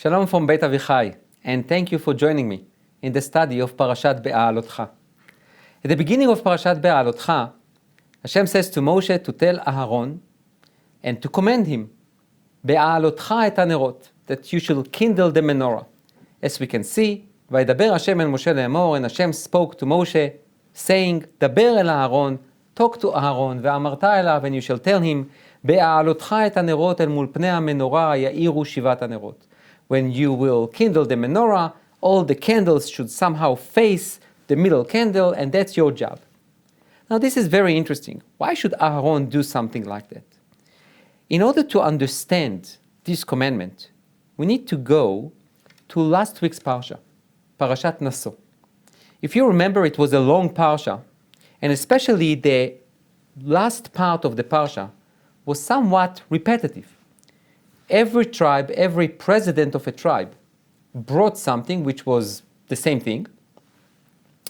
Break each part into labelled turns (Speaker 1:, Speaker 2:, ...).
Speaker 1: Shalom from Beit and thank you for joining me in the study of Parashat Behaalotcha. At the beginning of Parashat Behaalotcha, Hashem says to Moshe to tell Aharon and to command him, Behaalotcha et hanerot, that you shall kindle the menorah. As we can see, Vaydaber Hashem el Moshe le'emor, and Hashem spoke to Moshe, saying, Daber el Aharon, talk to Aharon, ve'amarta elav, and you shall tell him, Behaalotcha et hanerot el mul pnei hamenorah ya'iru shivat hanerot. When you will kindle the menorah, all the candles should somehow face the middle candle, and that's your job. Now this is very interesting. Why should Aharon do something like that? In order to understand this commandment, we need to go to last week's Parashat Naso. If you remember, it was a long Parasha, and especially the last part of the Parasha was somewhat repetitive. Every tribe, every president of a tribe brought something which was the same thing,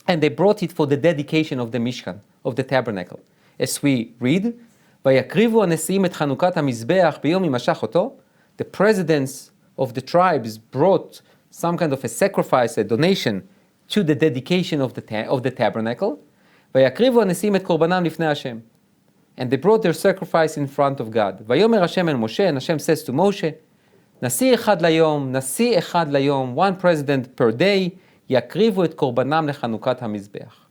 Speaker 1: and they brought it for the dedication of the Mishkan, of the Tabernacle. As we read, ויקריבו הנשיאים את חנוכת המזבח ביום ימשך אותו, the presidents of the tribes brought some kind of a sacrifice, a donation, to the dedication of the Tabernacle, ויקריבו הנשיאים את קורבנם לפני השם. And they brought their sacrifice in front of God. ויאמר השם אל משה, and Hashem says to Moshe, נשיא אחד ליום, one president per day, יקריבו את קורבנם לחנוכת המזבח.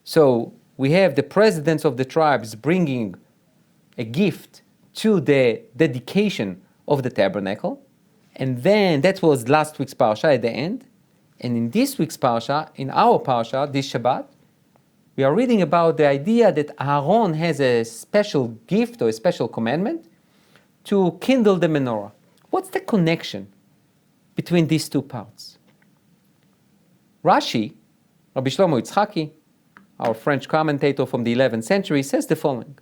Speaker 1: So we have the presidents of the tribes bringing a gift to the dedication of the tabernacle, and then that was last week's parasha at the end. And in this week's parasha, in our parasha, this Shabbat, we are reading about the idea that Aaron has a special gift or a special commandment to kindle the menorah. What's the connection between these two parts? Rashi, Rabbi Shlomo Yitzchaki, our French commentator from the 11th century, says the following.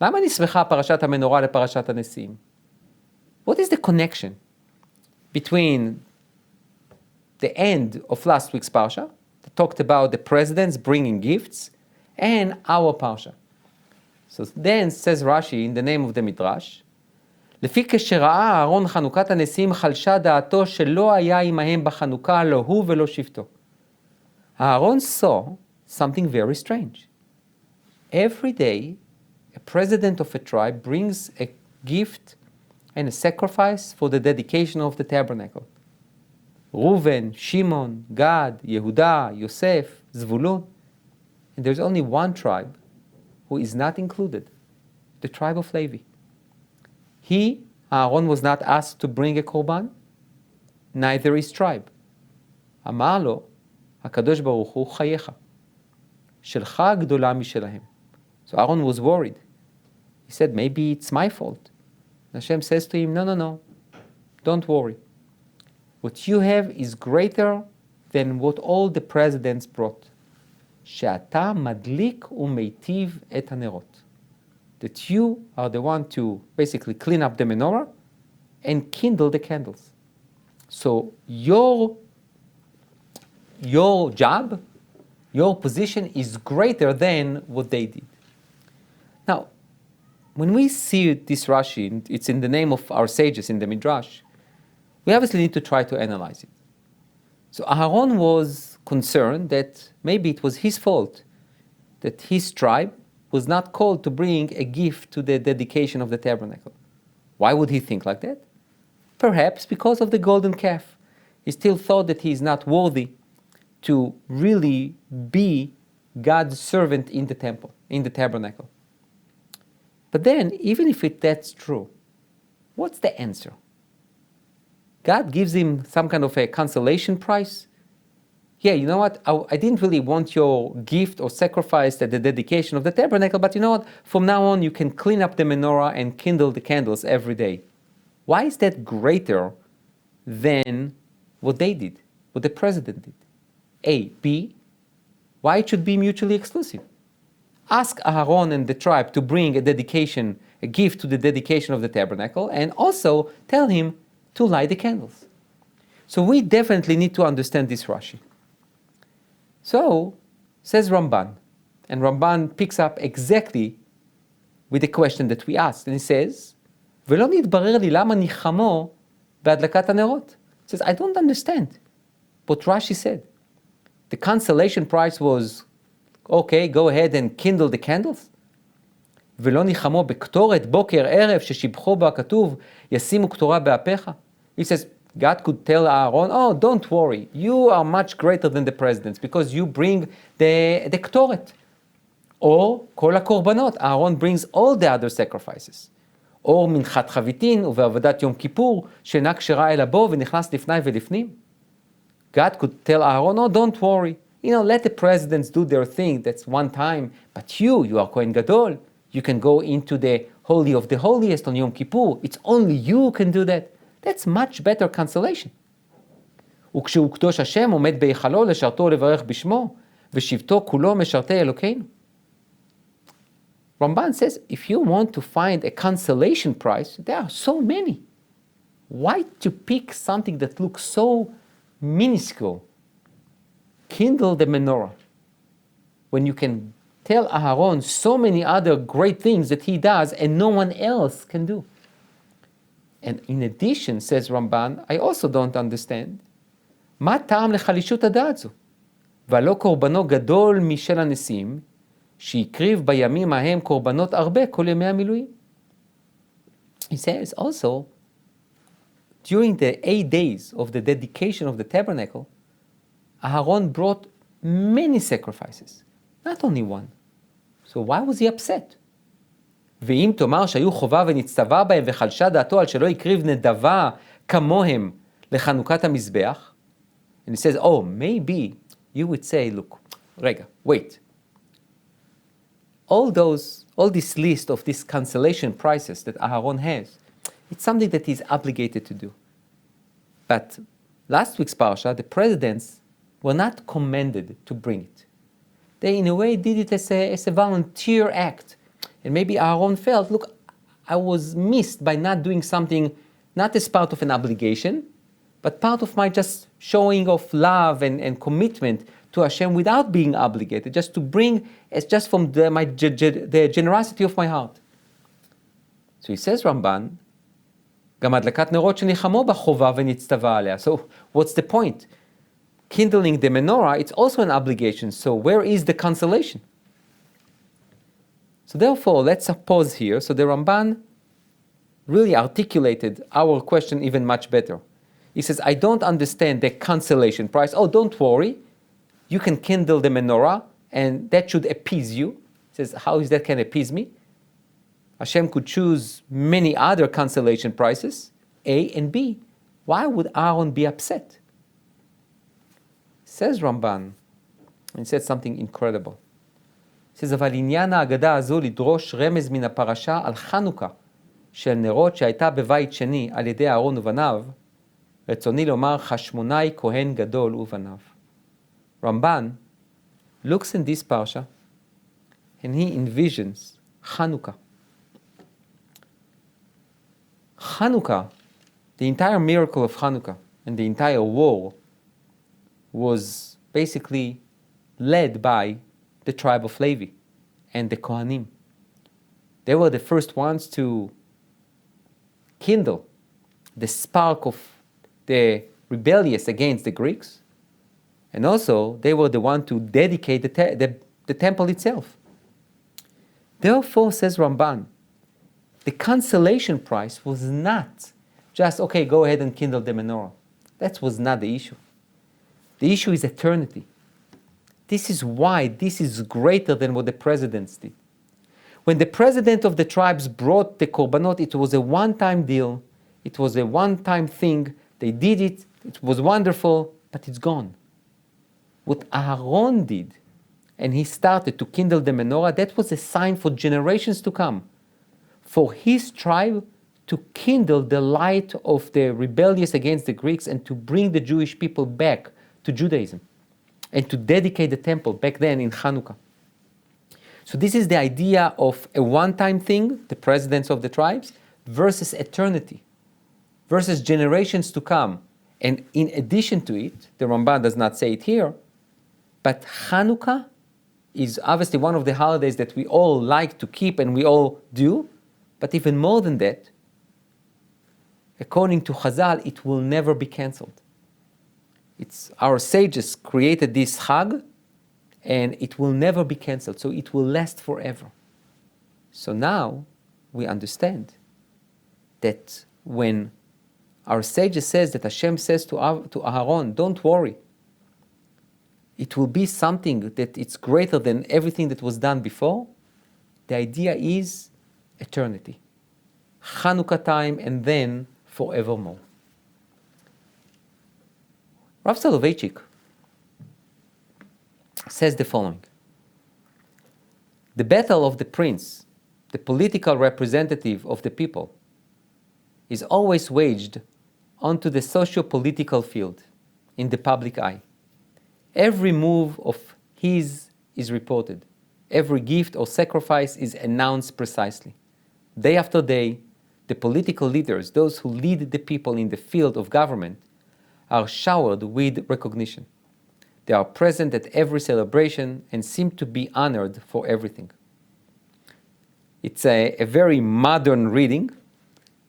Speaker 1: למה נסמכה פרשת המנורה לפרשת הנשיאים? What is the connection between the end of last week's parsha, that talked about the presidents bringing gifts, and our parsha? So then says Rashi in the name of the Midrash, לפי כשראה אהרון חנוכת הנשיאים חלשה דעתו שלא היה עמהם בחנוכה לא הוא ולא שבטו. Aaron saw something very strange. Every day, a president of a tribe brings a gift and a sacrifice for the dedication of the tabernacle. Reuven, Shimon, Gad, Yehuda, Yosef, Zvulun. And there's only one tribe who is not included, the tribe of Levi. He, Aaron, was not asked to bring a korban, neither his tribe. אמר לו, הקדוש ברוך הוא חייך, שלך גדולה משלהם. So Aaron was worried. He said, maybe it's my fault. Hashem says to him, no, don't worry. What you have is greater than what all the presidents brought. שאתה מדליק ומיטיב את הנרות. That you are the one to basically clean up the menorah and kindle the candles. So your job, your position is greater than what they did. Now, when we see this Rashi, it's in the name of our sages in the Midrash, we obviously need to try to analyze it. So Aharon was concerned that maybe it was his fault that his tribe was not called to bring a gift to the dedication of the tabernacle. Why would he think like that? Perhaps because of the golden calf. He still thought that he is not worthy to really be God's servant in the temple, in the tabernacle. But then, even if that's true, what's the answer? God gives him some kind of a consolation prize? Yeah, you know what? I didn't really want your gift or sacrifice at the dedication of the tabernacle, but you know what? From now on, you can clean up the menorah and kindle the candles every day. Why is that greater than what they did, what the president did? A. B. Why it should be mutually exclusive? Ask Aharon and the tribe to bring a gift to the dedication of the tabernacle, and also tell him to light the candles. So we definitely need to understand this Rashi. So, says Ramban, and Ramban picks up exactly with the question that we asked, and he says, ולא נתברר לי למה ניחמו בהדלקת הנרות. He says, I don't understand what Rashi said. The consolation prize was, okay, go ahead and kindle the candles. ולא ניחמו בקטורת בוקר ערב ששיבחו בה כתוב, ישימו קטורה באפיך. He says, God could tell Aaron, oh, don't worry, you are much greater than the presidents because you bring the קטורת. או כל הקורבנות, Aaron brings all the other sacrifices. או מנחת חביתין ובעבודת יום כיפור, שאינה כשרה אלא בו ונכנס לפני ולפנים. God could tell Aaron, oh, don't worry, let the presidents do their thing, that's one time, but you are Kohen Gadol, you can go into the Holy of the Holiest on Yom Kippur, it's only you who can do that. That's much better consolation. וכשהוא קדוש השם עומד בהיכלו לשרתו ולברך בשמו, ושבטו כולו משרתי אלוקינו. Ramban says, if you want to find a consolation prize, there are so many. Why to pick something that looks so minuscule? Kindle the menorah. When you can tell Aharon so many other great things that he does and no one else can do. And in addition, says Ramban, I also don't understand. מה טעם לחלישות הדעת זו? והלא קורבנו גדול משל הנשיאים, שהקריב בימים ההם קורבנות הרבה כל ימי המילואים. He says also, during the 8 days of the dedication of the tabernacle, Aharon brought many sacrifices, not only one. So why was he upset? ואם תאמר שהיו חובה ונצטווה בהם וחלשה דעתו על שלא הקריב נדבה כמוהם לחנוכת המזבח, and he says, oh, maybe you would say, look, רגע, wait. All this list of these consolation prices that Aharon has, it's something that he's obligated to do. But last week's parasha, the presidents were not commanded to bring it. They, in a way, did it as a volunteer act. And maybe Aharon felt, look, I was missed by not doing something, not as part of an obligation, but part of my just showing of love and commitment to Hashem without being obligated, just to bring, it's just from the generosity of my heart. So he says, Ramban, גם הדלקת נרות שניחמו בה חובה ונצטווה עליה. So what's the point? Kindling the menorah, it's also an obligation. So where is the consolation? So therefore, let's pause here. So the Ramban really articulated our question even much better. He says, I don't understand the consolation price. Oh, don't worry. You can kindle the menorah, and that should appease you. He says, how is that can appease me? Hashem could choose many other consolation prices, A and B. Why would Aaron be upset? Says Ramban, and he said something incredible. He says, אבל עניין ההגדה הזו לדרוש רמז מן הפרשה על חנוכה של נרות שהייתה בבית שני על ידי אהרון ובניו, רצוני לומר חשמונאי כהן גדול ובניו. Ramban looks in this parsha and he envisions Hanukkah. Hanukkah, the entire miracle of Hanukkah and the entire war was basically led by the tribe of Levi and the Kohanim. They were the first ones to kindle the spark of the rebellious against the Greeks, and also they were the one to dedicate the temple itself. Therefore, says Ramban, the consolation prize was not just, okay, go ahead and kindle the menorah. That was not the issue. The issue is eternity. This is why this is greater than what the presidents did. When the president of the tribes brought the korbanot, it was a one-time deal. It was a one-time thing. They did it. It was wonderful, but it's gone. What Aharon did, and he started to kindle the menorah, that was a sign for generations to come, for his tribe to kindle the light of the rebellious against the Greeks and to bring the Jewish people back to Judaism and to dedicate the temple back then in Hanukkah. So this is the idea of a one-time thing, the presidents of the tribes, versus eternity, versus generations to come. And in addition to it, the Ramban does not say it here, but Hanukkah is obviously one of the holidays that we all like to keep and we all do, but even more than that, according to Chazal, it will never be cancelled. Our sages created this Chag, and it will never be cancelled, so it will last forever. So now we understand that when our sages says that Hashem says to Aaron, don't worry, it will be something that it's greater than everything that was done before. The idea is eternity. Chanukah time and then forevermore. Rav Soloveitchik says the following. The battle of the prince, the political representative of the people, is always waged onto the socio-political field, in the public eye. Every move of his is reported. Every gift or sacrifice is announced precisely. Day after day, the political leaders, those who lead the people in the field of government, are showered with recognition. They are present at every celebration and seem to be honored for everything. It's a very modern reading,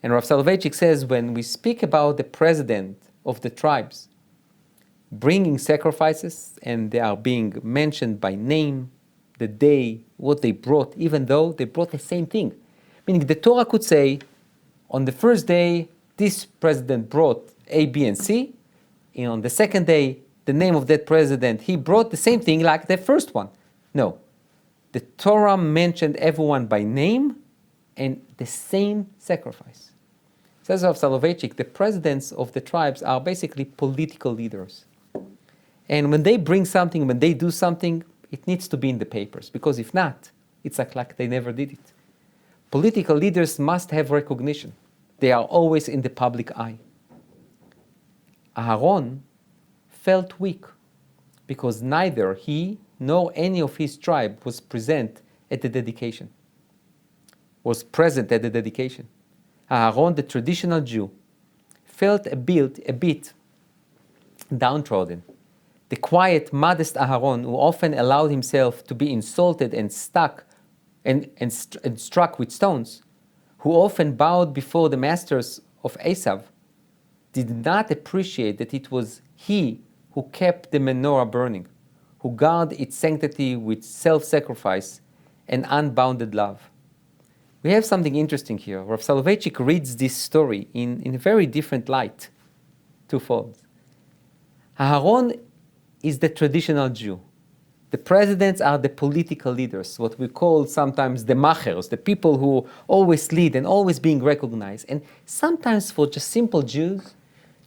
Speaker 1: and Rav Soloveitchik says when we speak about the president of the tribes bringing sacrifices, and they are being mentioned by name, the day, what they brought, even though they brought the same thing. Meaning the Torah could say, on the first day, this president brought A, B, and C, and on the second day, the name of that president, he brought the same thing like the first one. No. The Torah mentioned everyone by name and the same sacrifice. Says Rav Soloveitchik, the presidents of the tribes are basically political leaders. And when they bring something, when they do something, it needs to be in the papers, because if not, it's like they never did it. Political leaders must have recognition. They are always in the public eye. Aaron felt weak because neither he nor any of his tribe was present at the dedication. Aaron, the traditional Jew, felt a bit downtrodden. The quiet, modest Aaron, who often allowed himself to be insulted and struck with stones, who often bowed before the masters of Esav, did not appreciate that it was he who kept the menorah burning, who guarded its sanctity with self-sacrifice and unbounded love. We have something interesting here. Rav Soloveitchik reads this story in a very different light, twofold. Aaron is the traditional Jew. The presidents are the political leaders, what we call sometimes the machers, the people who always lead and always being recognized. And sometimes for just simple Jews,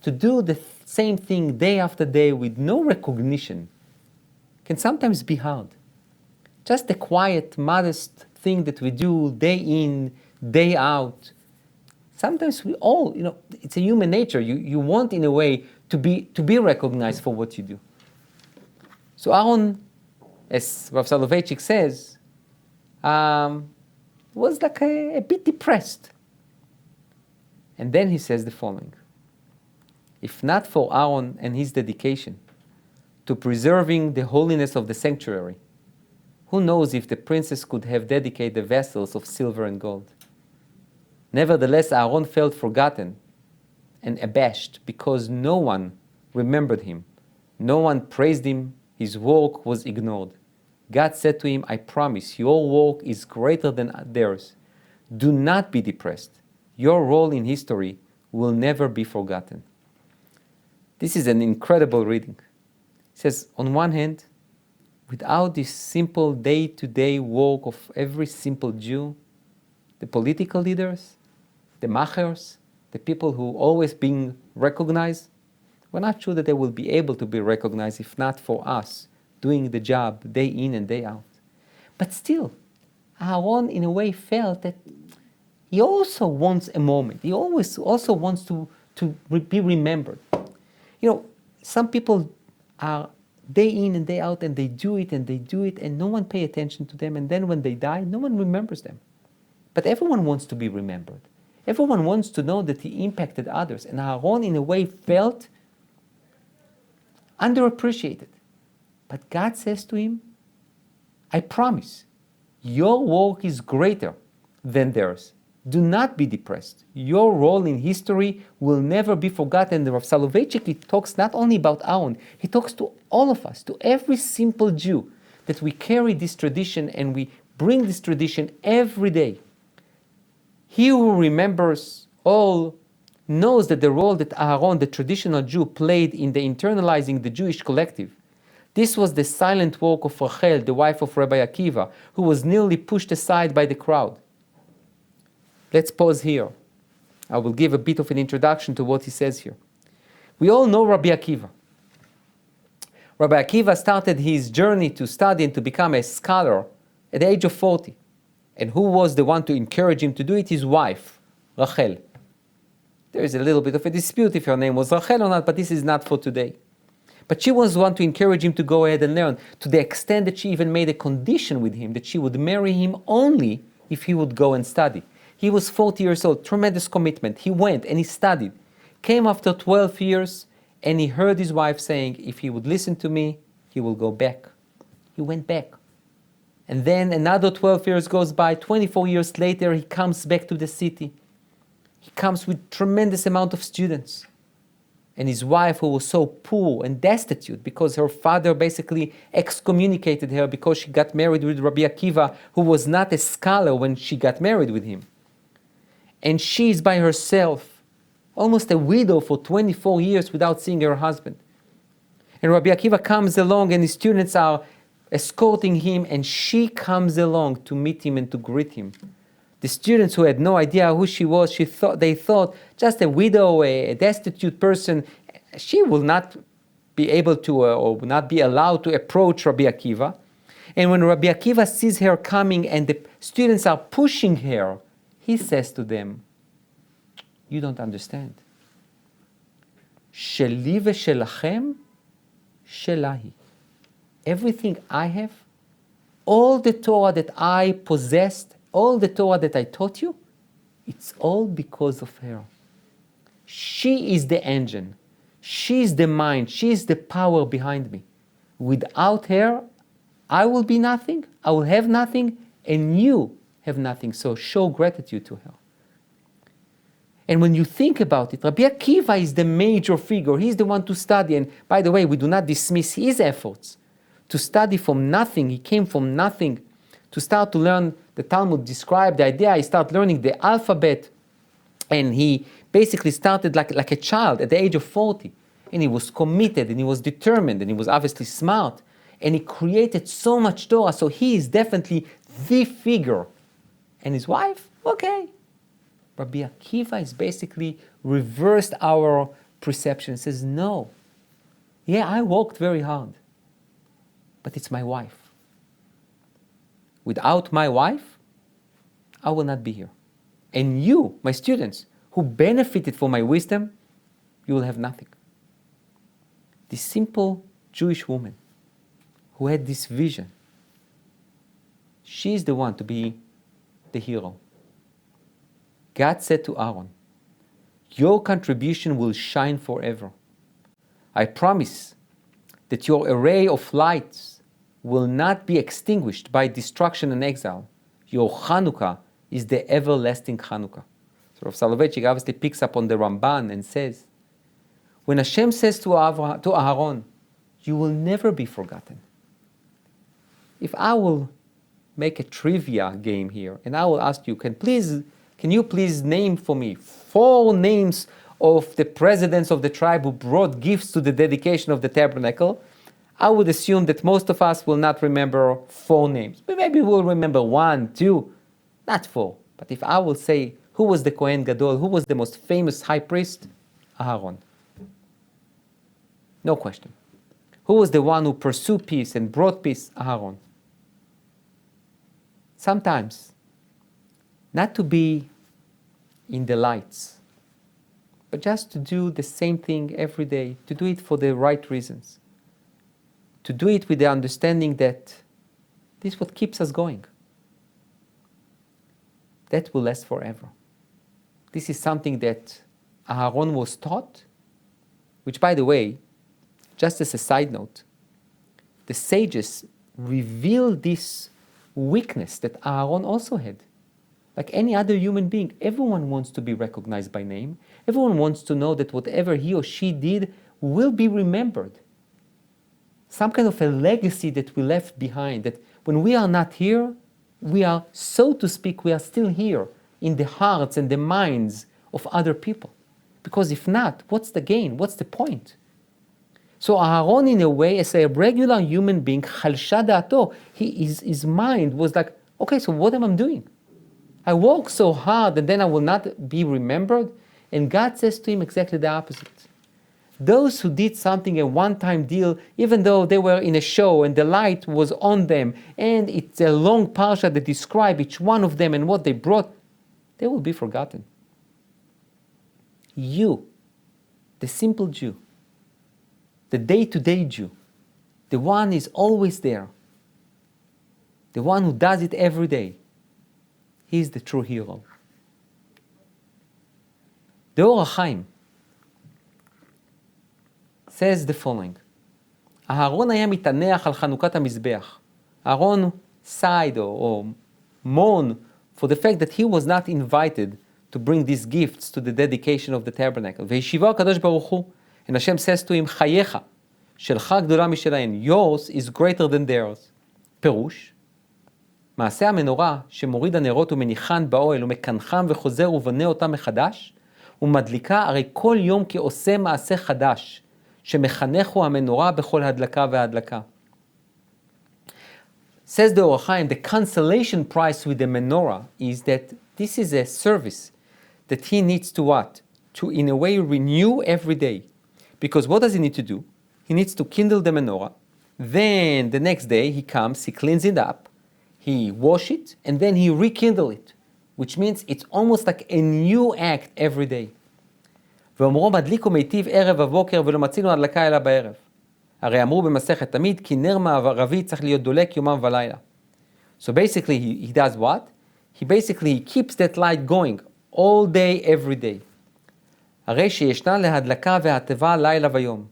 Speaker 1: to do the same thing day after day with no recognition can sometimes be hard. Just the quiet, modest thing that we do day in, day out. Sometimes we all, it's a human nature. You want in a way to be recognized for what you do. So Aaron, as Rav Soloveitchik says, was like a bit depressed. And then he says the following. If not for Aaron and his dedication to preserving the holiness of the sanctuary, who knows if the princess could have dedicated the vessels of silver and gold. Nevertheless, Aaron felt forgotten and abashed because no one remembered him. No one praised him. His work was ignored. God said to him, I promise, your work is greater than theirs. Do not be depressed. Your role in history will never be forgotten. This is an incredible reading. It says, on one hand, without this simple day-to-day work of every simple Jew, the political leaders, the machers, the people who always being recognized, we're not sure that they will be able to be recognized if not for us doing the job day in and day out. But still, Aaron in a way felt that he also wants a moment. He always also wants to be remembered. Some people are day in and day out and they do it and no one pay attention to them, and then when they die, no one remembers them. But everyone wants to be remembered. Everyone wants to know that he impacted others, and Aaron in a way felt underappreciated. But God says to him, I promise, your work is greater than theirs. Do not be depressed. Your role in history will never be forgotten. The Rav Soloveitchik talks not only about Aaron, he talks to all of us, to every simple Jew, that we carry this tradition and we bring this tradition every day. He who remembers all knows that the role that Aaron, the traditional Jew, played in the internalizing the Jewish collective. This was the silent work of Rachel, the wife of Rabbi Akiva, who was nearly pushed aside by the crowd. Let's pause here. I will give a bit of an introduction to what he says here. We all know Rabbi Akiva. Rabbi Akiva started his journey to study and to become a scholar at the age of 40. And who was the one to encourage him to do it? His wife, Rachel. There is a little bit of a dispute if her name was Rachel or not, but this is not for today. But she was the one to encourage him to go ahead and learn, to the extent that she even made a condition with him that she would marry him only if he would go and study. He was 40 years old, tremendous commitment. He went and he studied. Came after 12 years and he heard his wife saying, if he would listen to me, he will go back. He went back. And then another 12 years goes by. 24 years later, he comes back to the city. He comes with tremendous amount of students. And his wife, who was so poor and destitute because her father basically excommunicated her because she got married with Rabbi Akiva, who was not a scholar when she got married with him. And she is by herself, almost a widow for 24 years without seeing her husband. And Rabbi Akiva comes along and his students are escorting him, and she comes along to meet him and to greet him. The students who had no idea who she was, they thought just a widow, a destitute person, she will not be able to or will not be allowed to approach Rabbi Akiva. And when Rabbi Akiva sees her coming and the students are pushing her, he says to them, you don't understand. Sheli v'shelachem shelahi. Everything I have, all the Torah that I possessed, all the Torah that I taught you, it's all because of her. She is the engine. She is the mind. She is the power behind me. Without her, I will be nothing, I will have nothing, and you have nothing. So show gratitude to her. And when you think about it, Rabbi Akiva is the major figure. He's the one to study. And by the way, we do not dismiss his efforts to study from nothing. He came from nothing to start to learn. The Talmud described the idea. He started learning the alphabet. And he basically started like a child at the age of 40. And he was committed and he was determined and he was obviously smart. And he created so much Torah. So he is definitely the figure. And his wife, okay. Rabbi Akiva is basically reversed our perception. Says, no. Yeah, I worked very hard. But it's my wife. Without my wife, I will not be here. And you, my students, who benefited from my wisdom, you will have nothing. This simple Jewish woman who had this vision, she is the one to be the hero. God said to Aaron, your contribution will shine forever. I promise that your array of lights will not be extinguished by destruction and exile. Your Chanukah is the everlasting Chanukah. So Rav Soloveitchik obviously picks up on the Ramban and says, when Hashem says to Aaron, you will never be forgotten. If I will make a trivia game here, and I will ask you, can you please name for me 4 names of the presidents of the tribe who brought gifts to the dedication of the tabernacle? I would assume that most of us will not remember 4 names. But maybe we'll remember 1, 2, not 4. But if I will say, who was the Kohen Gadol, who was the most famous high priest? Aaron. No question. Who was the one who pursued peace and brought peace? Aaron. Sometimes, not to be in the lights, but just to do the same thing every day, to do it for the right reasons, to do it with the understanding that this is what keeps us going. That will last forever. This is something that Aaron was taught, which, by the way, just as a side note, the sages revealed this weakness that Aaron also had. Like any other human being, everyone wants to be recognized by name. Everyone wants to know that whatever he or she did will be remembered. Some kind of a legacy that we left behind, that when we are not here, we are, so to speak, we are still here in the hearts and the minds of other people. Because if not, what's the gain? What's the point? So Aaron, in a way, as a regular human being, chalsha da'ato, his mind was like, okay, so what am I doing? I work so hard and then I will not be remembered? And God says to him exactly the opposite. Those who did something, a one-time deal, even though they were in a show and the light was on them, and it's a long parsha that describes each one of them and what they brought, they will be forgotten. You, the simple Jew, the day-to-day Jew, the one is always there, the one who does it every day, he is the true hero. The Or HaChaim says the following: אהרון היה מתענח על חנוכת המזבח. Aaron sighed or mourned for the fact that he was not invited to bring these gifts to the dedication of the tabernacle. והשיבו הקדוש ברוך הוא, and Hashem says to him, חייך, שלך גדולה משלהם, yours is greater than theirs. פירוש, מעשה המנורה שמוריד הנרות ומניחן באוהל ומקנחם וחוזר ובונה אותם מחדש, ומדליקה הרי כל יום כעושה מעשה חדש, שמחנכו המנורה בכל הדלקה והדלקה. Says the Or HaChaim, the consolation prize with the menorah is that this is a service that he needs to what? To, in a way, renew every day. Because what does he need to do? He needs to kindle the menorah. Then the next day he comes, he cleans it up, he wash it, and then he rekindle it. Which means it's almost like a new act every day. ואומרו מדליק ומיטיב ערב ובוקר ולא מצינו הדלקה אלא בערב. הרי אמרו במסכת תמיד כי נר מערבי צריך להיות דולק יומם ולילה. So basically he does what? He keeps that light going all day, every day. הרי שישנה להדלקה והטבה לילה ויום.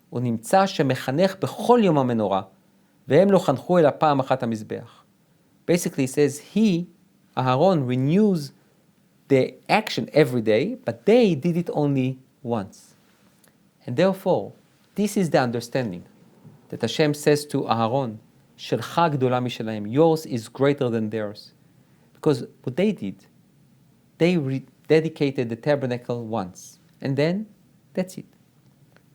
Speaker 1: הוא נמצא שמחנך בכל יום המנורה, והם לא חנכו אלא פעם אחת המזבח. Basically he says he, Aaron, renews the action every day, but they did it only once. And therefore, this is the understanding that Hashem says to Aaron, שלך גדולה משלהם, yours is greater than theirs. Because what they did, they dedicated the tabernacle once, and then that's it.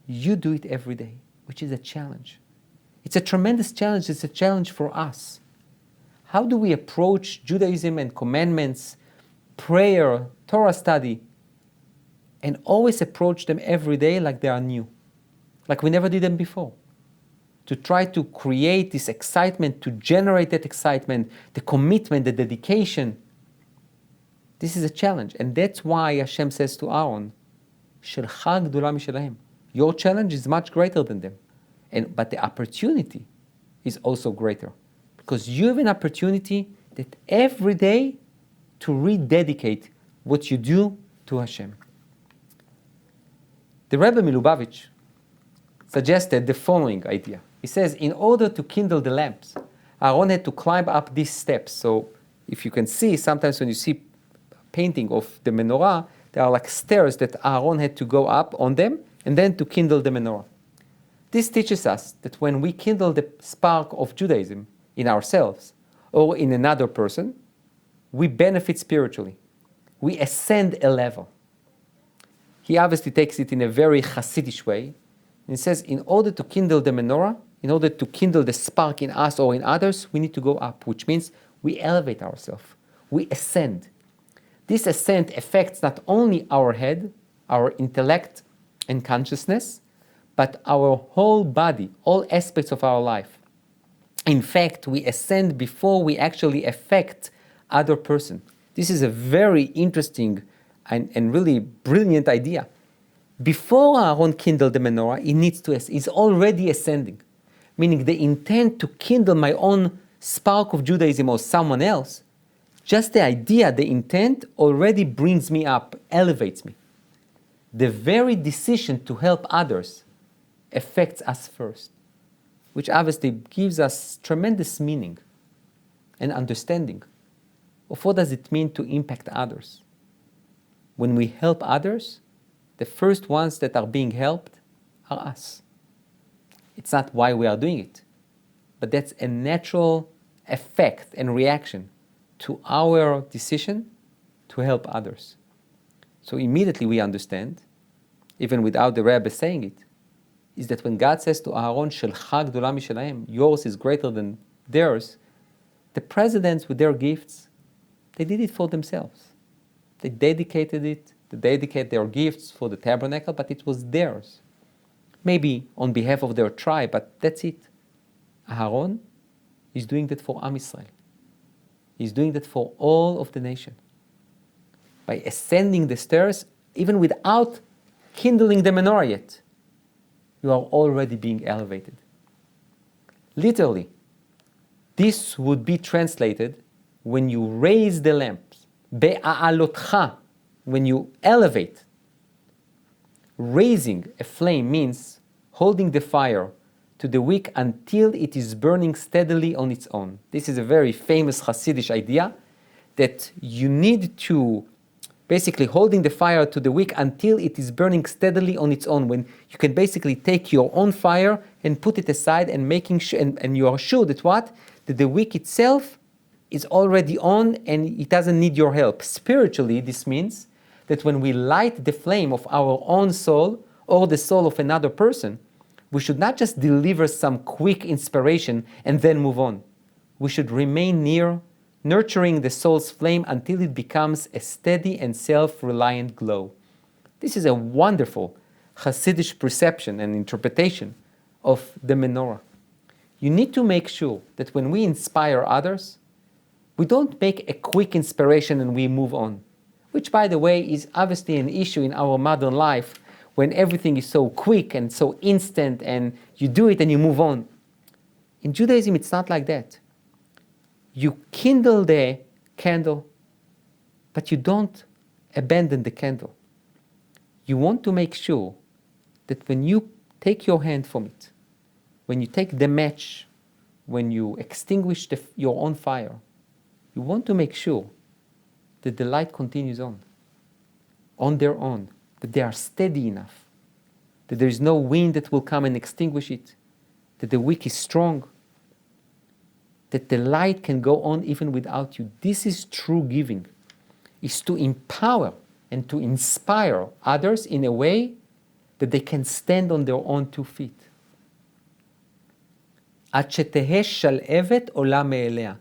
Speaker 1: You do it every day, which is a challenge. It's a tremendous challenge. It's a challenge for us. How do we approach Judaism and commandments, prayer, Torah study, and always approach them every day like they are new, like we never did them before? To try to create this excitement, to generate that excitement, the commitment, the dedication. This is a challenge, and that's why Hashem says to Aaron, "Shelcha gdula mishelhem." Your challenge is much greater than them, but the opportunity is also greater, because you have an opportunity that every day to rededicate what you do to Hashem. The Rabbi Milubavitch suggested the following idea. He says, in order to kindle the lamps, Aaron had to climb up these steps. So if you can see, sometimes when you see painting of the menorah, there are like stairs that Aaron had to go up on them and then to kindle the menorah. This teaches us that when we kindle the spark of Judaism in ourselves or in another person, we benefit spiritually. We ascend a level. He obviously takes it in a very Hasidish way. And he says, in order to kindle the menorah, in order to kindle the spark in us or in others, we need to go up, which means we elevate ourselves. We ascend. This ascent affects not only our head, our intellect and consciousness, but our whole body, all aspects of our life. In fact, we ascend before we actually affect other person. This is a very interesting and really brilliant idea. Before Aaron kindled the menorah, he's already ascending. Meaning the intent to kindle my own spark of Judaism or someone else, just the idea, the intent already brings me up, elevates me. The very decision to help others affects us first, which obviously gives us tremendous meaning and understanding. of what does it mean to impact others. When we help others, the first ones that are being helped are us. It's not why we are doing it, but that's a natural effect and reaction to our decision to help others. So immediately we understand, even without the Rabbi saying it, is that when God says to Aaron, Shelcha gdola mishelahem, yours is greater than theirs, the presidents with their gifts, they did it for themselves. They dedicated it, they dedicated their gifts for the tabernacle, but it was theirs. Maybe on behalf of their tribe, but that's it. Aaron is doing that for Am Yisrael. He's doing that for all of the nation. By ascending the stairs, even without kindling the menorah yet, you are already being elevated. Literally, this would be translated when you raise the lamps. Behaalotcha, when you elevate. Raising a flame means holding the fire to the wick until it is burning steadily on its own. This is a very famous Hasidic idea that you need to basically holding the fire to the wick until it is burning steadily on its own, when you can basically take your own fire and put it aside and making sure, and you are sure that what? That the wick itself is already on and it doesn't need your help. Spiritually, this means that when we light the flame of our own soul or the soul of another person, we should not just deliver some quick inspiration and then move on. We should remain near, nurturing the soul's flame until it becomes a steady and self-reliant glow. This is a wonderful Hasidic perception and interpretation of the menorah. You need to make sure that when we inspire others, we don't make a quick inspiration and we move on, which, by the way, is obviously an issue in our modern life when everything is so quick and so instant and you do it and you move on. In Judaism, it's not like that. You kindle the candle, but you don't abandon the candle. You want to make sure that when you take your hand from it, when you take the match, when you extinguish your own fire, you want to make sure that the light continues on their own, that they are steady enough, that there is no wind that will come and extinguish it, that the wick is strong, that the light can go on even without you. This is true giving, is to empower and to inspire others in a way that they can stand on their own 2 feet. עד שתהא שלהבת עולה מאליה,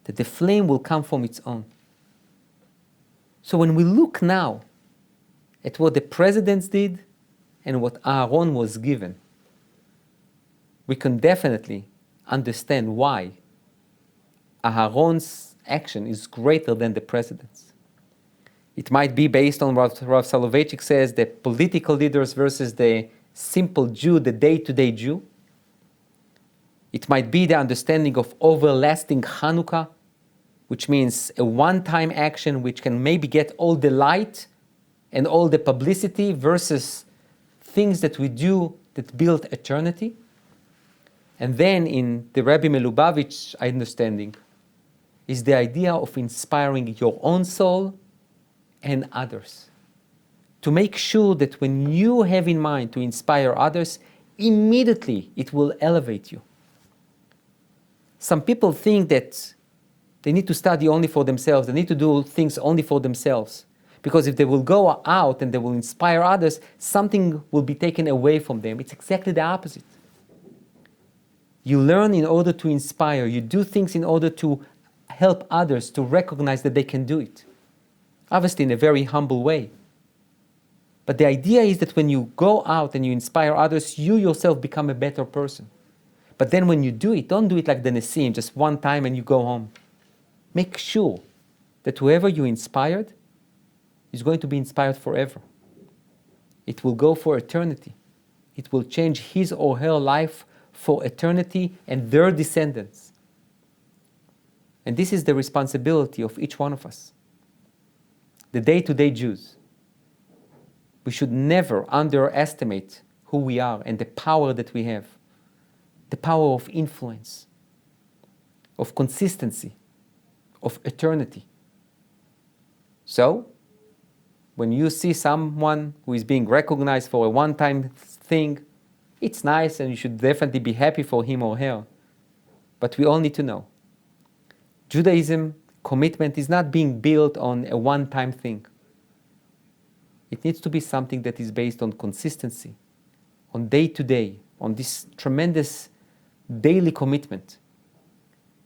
Speaker 1: that the flame will come from its own. So when we look now at what the presidents did and what Aaron was given, we can definitely understand why Aaron's action is greater than the president's. It might be based on what Rav Soloveitchik says, the political leaders versus the simple Jew, the day-to-day Jew. It might be the understanding of everlasting Hanukkah, which means a one-time action which can maybe get all the light and all the publicity versus things that we do that build eternity. And then in the Rabbi Melubavitch understanding is the idea of inspiring your own soul and others. To make sure that when you have in mind to inspire others, immediately it will elevate you. Some people think that they need to study only for themselves, they need to do things only for themselves. Because if they will go out and they will inspire others, something will be taken away from them. It's exactly the opposite. You learn in order to inspire, you do things in order to help others to recognize that they can do it. Obviously in a very humble way. But the idea is that when you go out and you inspire others, you yourself become a better person. But then when you do it, don't do it like the Nesi'im, just one time and you go home. Make sure that whoever you inspired is going to be inspired forever. It will go for eternity. It will change his or her life for eternity and their descendants. And this is the responsibility of each one of us. The day-to-day Jews. We should never underestimate who we are and the power that we have. The power of influence, of consistency, of eternity. So, when you see someone who is being recognized for a one-time thing, it's nice and you should definitely be happy for him or her. But we all need to know, Judaism commitment is not being built on a one-time thing. It needs to be something that is based on consistency, on day-to-day, on this tremendous daily commitment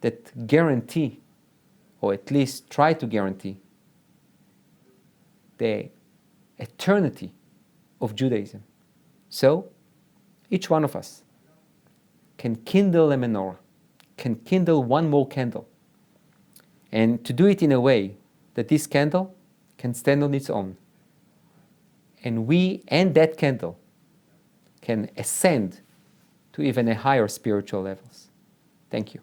Speaker 1: that guarantee, or at least try to guarantee, the eternity of Judaism. So, each one of us can kindle a menorah, can kindle one more candle, and to do it in a way that this candle can stand on its own. And we and that candle can ascend to even a higher spiritual levels. Thank you.